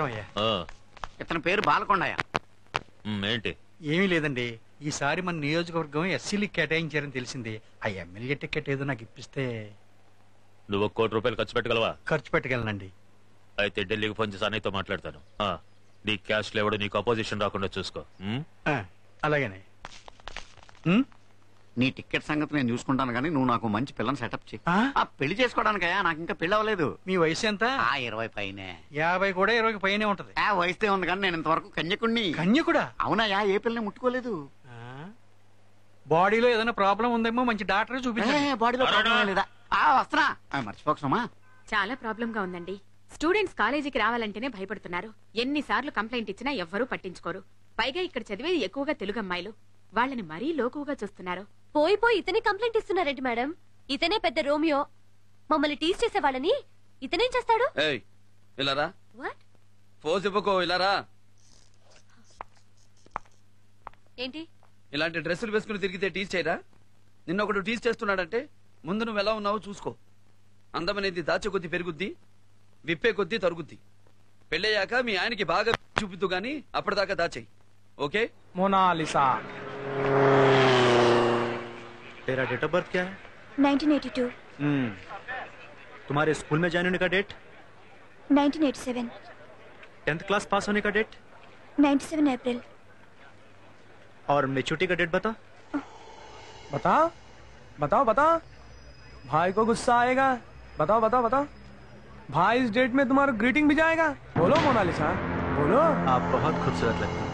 నమస్కారం అయ్యా. ఇతని పేరు బాలకొండయ్య. ఏంటి? ఏమీ లేదండి, ఈసారి మన నియోజకవర్గం ఎస్సీలకి కేటాయించారని తెలిసింది. ఆ ఎమ్మెల్యే టికెట్ ఏదో నాకు ఇప్పిస్తే. నువ్వు ₹1 కోటి ఖర్చు పెట్టగలవా? ఖర్చు పెట్టగలనండి. అయితే ఢిల్లీకి ఫోన్ చేసి అన్నయ్యతో మాట్లాడతాను. నీ క్యాష్ లేవడు, నీకు అపోజిషన్ రాకుండా చూసుకో. అలాగనే. నీ టికెట్ సంగతి నేను చూసుకుంటాను కానీ నువ్వు నాకు మంచి పిల్లని సెటప్ చేయి. పెళ్లి చేసుకోవడానికయ్యా, నాకు ఇంకా పెళ్లి అవ్వలేదు. మీ వయసు ఎంత? 20 పైనే. 50 కూడా 20 పైనే ఉంటది. వయసుదే ఉంది కానీ నేను ఇంతవరకు కన్యకుణ్ణి. కన్యకుడా? అవునయ్యా, ఏ పిల్లని ముట్టుకోలేదు. బాడీలో ఏదైనా ప్రాబ్లం ఉందేమో మంచి డాక్టర్ చూపించండి. బాడీలో ప్రాబ్లం లేదా? వస్తున్నా, మర్చిపోకసమ్మా. చాలా ప్రాబ్లం గా ఉందండి. స్టూడెంట్స్ కాలేజీకి రావాలంటేనే భయపడుతున్నారు. ఎన్నిసార్లు కంప్లైంట్ ఇచ్చినా ఎవ్వరూ పట్టించుకోరు. పైగా ఇక్కడ చదివేది ఎక్కువగా తెలుగు అమ్మాయిలు. వాళ్ళని మరీ లోకుగా చూస్తున్నారు. పోయి పోయి ఇతనే కంప్లైంట్ ఇస్తున్నారేంటి మేడం? ఇతనే పెద్ద రోమియో. మమ్మల్ని టీజ్ చేసే వాళ్ళని ఇతనేం చేస్తాడు? ఏంటి ఇలాంటి డ్రెస్సులు వేసుకుని తిరిగితే టీజ్ చేయరా? నిన్న ఒకడు టీజ్ చేస్తున్నాడంటే ముందు నువ్వు ఎలా ఉన్నావో చూసుకో. అందమనేది దాచే కొద్దీ పెరుగుద్ది, విప్పే కొద్దీ తరుగుద్ది. పెళ్ళయ్యాక మీ ఆయనకి బాగా చూపిద్దు గాని అప్పటిదాకా దాచేయి. ఓకే? मोनालिसा। तेरा डेट ऑफ बर्थ क्या है? 1982। तुम्हारे स्कूल में ज्वाइन होने का डेट? 1987। 10th क्लास पास होने का डेट? 97 अप्रैल। और मेच्योरिटी का डेट बता। बताओ बताओ बताओ, भाई को गुस्सा आएगा। बताओ बताओ बताओ, भाई इस डेट में तुम्हारा ग्रीटिंग भी जाएगा। बोलो मोनालिसा, बोलो। आप बहुत खूबसूरत लगती हैं।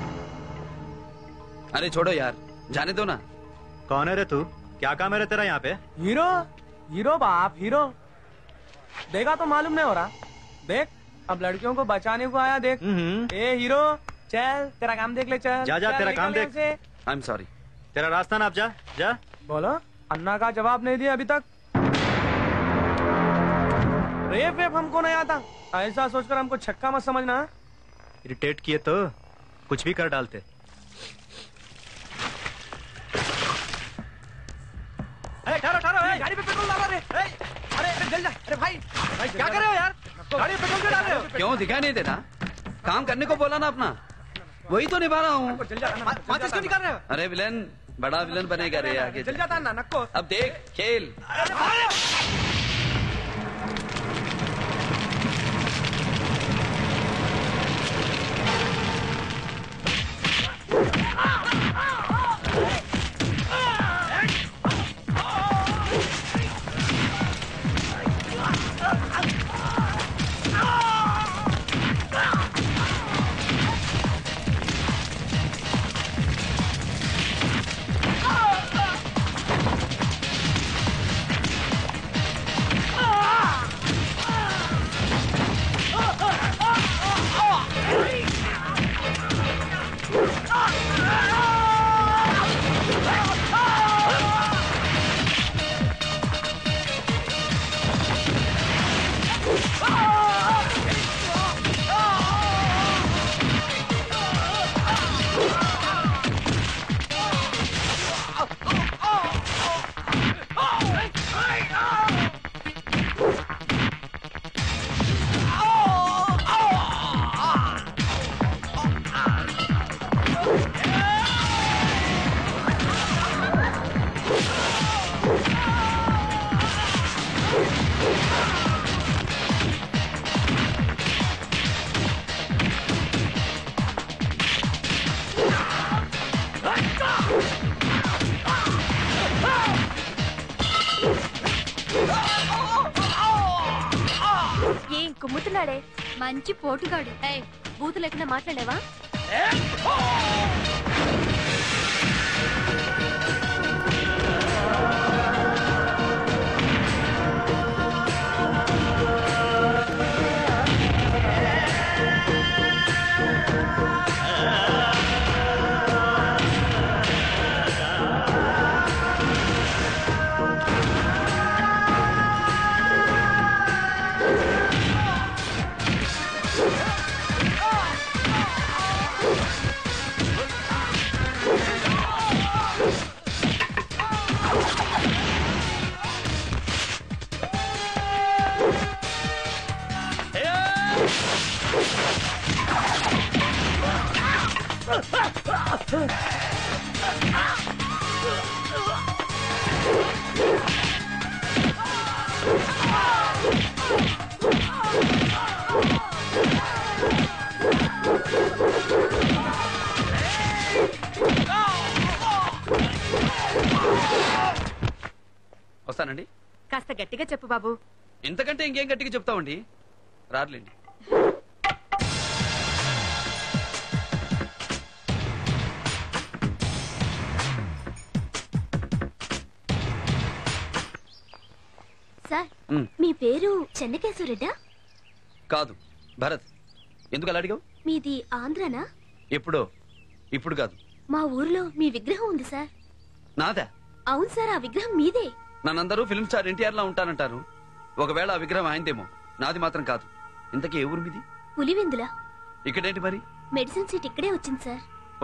अरे छोड़ो यार, जाने दो ना। कौन है रे तू? क्या काम है तेरा यहाँ पे? हीरो, हीरो बाप, हीरो। देखा तो मालूम नहीं हो रहा। देख, अब लड़कियों को बचाने को आया। देख ए हीरो, चल तेरा काम देख ले। चल जा जा, तेरा काम देख। आई एम सॉरी, तेरा रास्ता ना, आप जा जा। बोलो, अन्ना का जवाब नहीं दिया अभी तक। रेप वेप हमको नहीं आता, ऐसा सोचकर हमको छक्का मत समझना। इरिटेट किए तो कुछ भी कर डालते। ठहरो ठहरो, गाड़ी पे पेट्रोल डालो रे। अरे जल जा। अरे भाई क्या कर रहे हो यार? गाड़ी पे पेट्रोल क्यों डाल रहे हो? क्यों दिखाई नहीं देता? काम करने को बोला ना अपना, वही तो निभा रहा हूँ। माचिस क्यों निकाल रहे हो? अरे विलन, बड़ा विलन बनेगा रे आगे। जल जाता ना नक्को। अब देख खेल। ఏం కుమ్ముతున్నాడే మంచి పోటుగాడు. బూతు లేకుండా మాట్లాడేవా? వస్తానండి. కాస్త గట్టిగా చెప్పు బాబు. ఇంతకంటే ఇంకేం గట్టిగా చెప్తామండి. రారులేండి. సార్ మీ పేరు చెన్నకేశ్వరెడ్డా? కాదు, భరత్. ఎందుకు అలా అడిగావు? మీది ఆంధ్రనా? ఎప్పుడో, ఇప్పుడు కాదు. మా ఊర్లో మీ విగ్రహం ఉంది సార్. నాదా? అవును సార్, ఆ విగ్రహం మీదే. నన్నందరూ ఫిల్మ్ స్టార్ ఎన్టీఆర్ లా ఉంటానంటారు. ఒకవేళ ఆ విగ్రహం ఆయనదేమో, నాది మాత్రం కాదు. ఇంతకీ ఏ ఊరు మీది? పులివెందుల. ఇక్కడేంటి మరి? మెడిసిన్ సీట్ ఇక్కడే వచ్చింది సార్.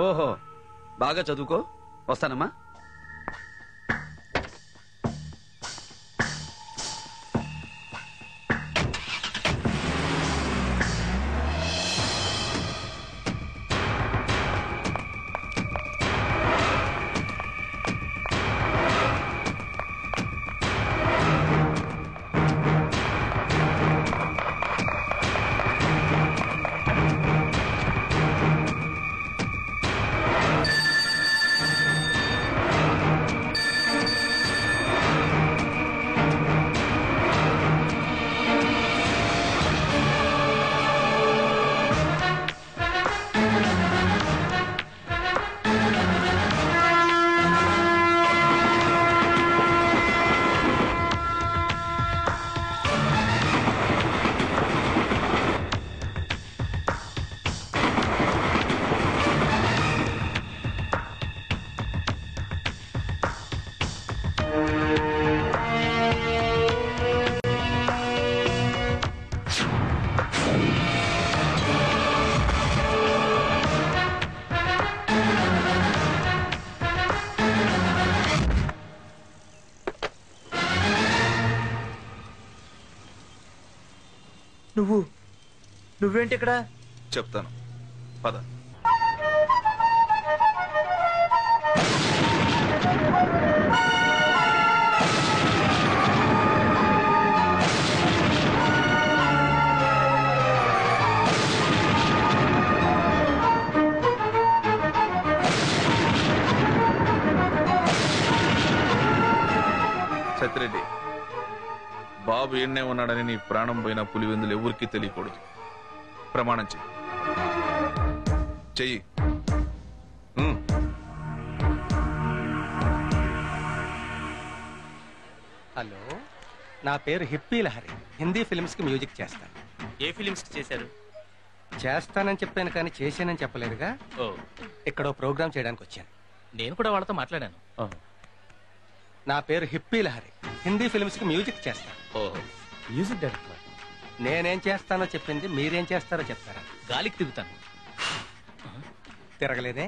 ఓహో, బాగా చదువుకో. వస్తానమ్మా. నువ్వేంటి ఇక్కడ? చెప్తాను, పద. సత్యరెడ్డి, బాబు ఎన్నే ఉన్నాడని నీ ప్రాణం పోయిన పులివెందులు ఎవరికి తెలియకూడదు. ప్రమాణం చెయ్యి. హలో, నా పేరు హిప్పీ లహరి. హిందీ ఫిల్మ్స్ కి మ్యూజిక్ చేస్తాను. ఏ ఫిలిమ్స్ చేశారు? చేస్తానని చెప్పాను కానీ చేశానని చెప్పలేదుగా. ఇక్కడ ప్రోగ్రామ్ చేయడానికి వచ్చాను. నేను కూడా వాళ్ళతో మాట్లాడాను. నా పేరు హిప్పీ లహరి. హిందీ ఫిల్మ్స్ కి మ్యూజిక్ చేస్తాను. Music director. నేనేం చేస్తానో చెప్పింది మీరేం చేస్తారో చెప్తారా? గాలికి తిరుగుతాను. తిరగలేదే?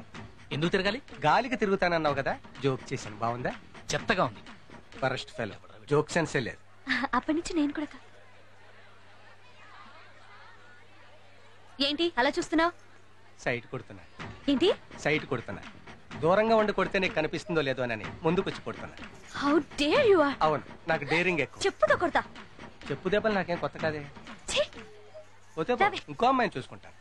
ఎందుకు తిరగాలి? గాలికి తిరుగుతానన్నావు కదా, జోక్ చేశాను. బాగుందా? చెత్తగా ఉంది. ఫరెస్ట్ ఫెలో, జోక్ సెన్సే లేదు. అప్పటి నుంచి నేను కూడా. ఏంటి అలా చూస్తున్నావు? సైట్ కొడుతున్నా. ఏంటి సైట్ కొడుతున్నా? దూరంగా ఉండి కొడితే నీకు కనిపిస్తుందో లేదో అని ముందుకొచ్చి కొడుతున్నా. How dare you are. అవును, నాకు డేరింగ్ ఎక్కువ. చెప్పుతో కొడతా. చెప్పు దెబ్బలు నాకేం కొత్త కాదే. పోతే ఇంకో అమ్మాయిని చూసుకుంటాను.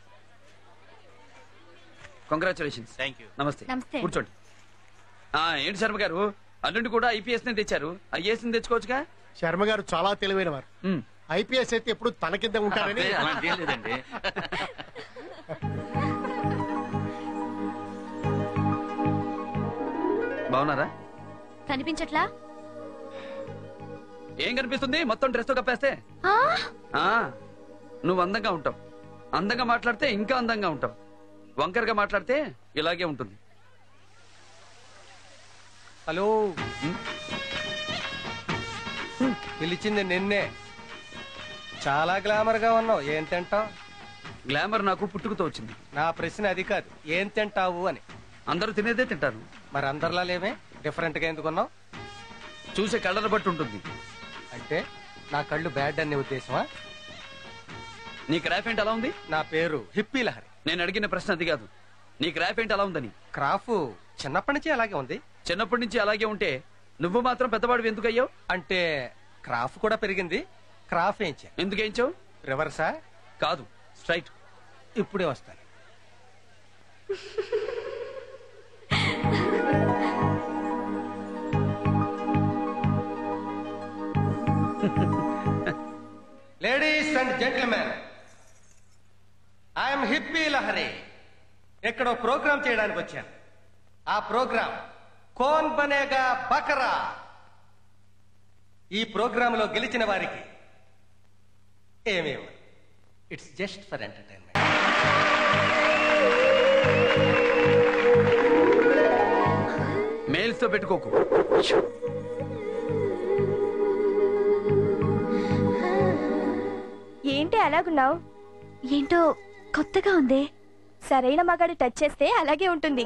కంగ్రాచులేషన్స్. Thank you. నమస్తే. నమస్తే. కూర్చోండి. ఏంటి శర్మ గారు, అల్లుండి కూడా ఐపీఎస్ ని తెచ్చారు. ఐఏఎస్ ని తెచ్చుకోవచ్చుగా? శర్మ గారు చాలా తెలివైన వారు. ఐపీఎస్ అయితే ఎప్పుడు తన కింద ఉంటారని. లేదండి. బాగున్నారా? కనిపించట్లా? ఏం కనిపిస్తుంది? మొత్తం డ్రెస్ తో కప్పేస్తే. నువ్వు అందంగా ఉంటావు. అందంగా మాట్లాడితే ఇంకా అందంగా ఉంటావు. వంకరగా మాట్లాడితే ఇలాగే ఉంటుంది. హలో, పిలిచింది నిన్నే. చాలా గ్లామర్ గా ఉన్నావు. ఏం తింటావు? గ్లామర్ నాకు పుట్టుకతో వచ్చింది. నా ప్రశ్న అది కాదు, ఏం తింటావు అని. అందరూ తినేదే తింటారు. మరి అందరిలా లేమే, డిఫరెంట్ గా ఎందుకున్నావు? చూసే కళ్ళను బట్టి ఉంటుంది. అంటే నా కళ్ళు బ్యాడ్ అనే ఉద్దేశమా? నీ క్రాఫ్ ఏంటి అలా ఉంది? నా పేరు హిప్పీ లహరి. నేను అడిగిన ప్రశ్న అది కాదు. నీ క్రాఫ్ ఏంటి అలా ఉందని? క్రాఫ్ చిన్నప్పటి నుంచి అలాగే ఉంది. చిన్నప్పటి నుంచి అలాగే ఉంటే నువ్వు మాత్రం పెద్దవాడు ఎందుకు అయ్యావు? అంటే క్రాఫ్ కూడా పెరిగింది, క్రాఫ్ ఏంచా. ఎందుకు వేయించావు? రివర్సా? కాదు, స్ట్రైట్. ఇప్పుడే వస్తాను. Ladies and gentlemen, I'm Hippie Lahari. ఎక్కడో ప్రోగ్రామ్ చేయడానికి వచ్చాను. ఆ ప్రోగ్రామ్ కోన్ బనేగా బకరా. ఈ ప్రోగ్రామ్ లో గెలిచిన వారికి ఏమేమి, it's just for entertainment. Mails తో పెట్టుకోకు. ఏంటి అలాగున్నావు? ఏంటో కొత్తగా ఉంది. సరైన మగాడు టచ్ చేస్తే అలాగే ఉంటుంది.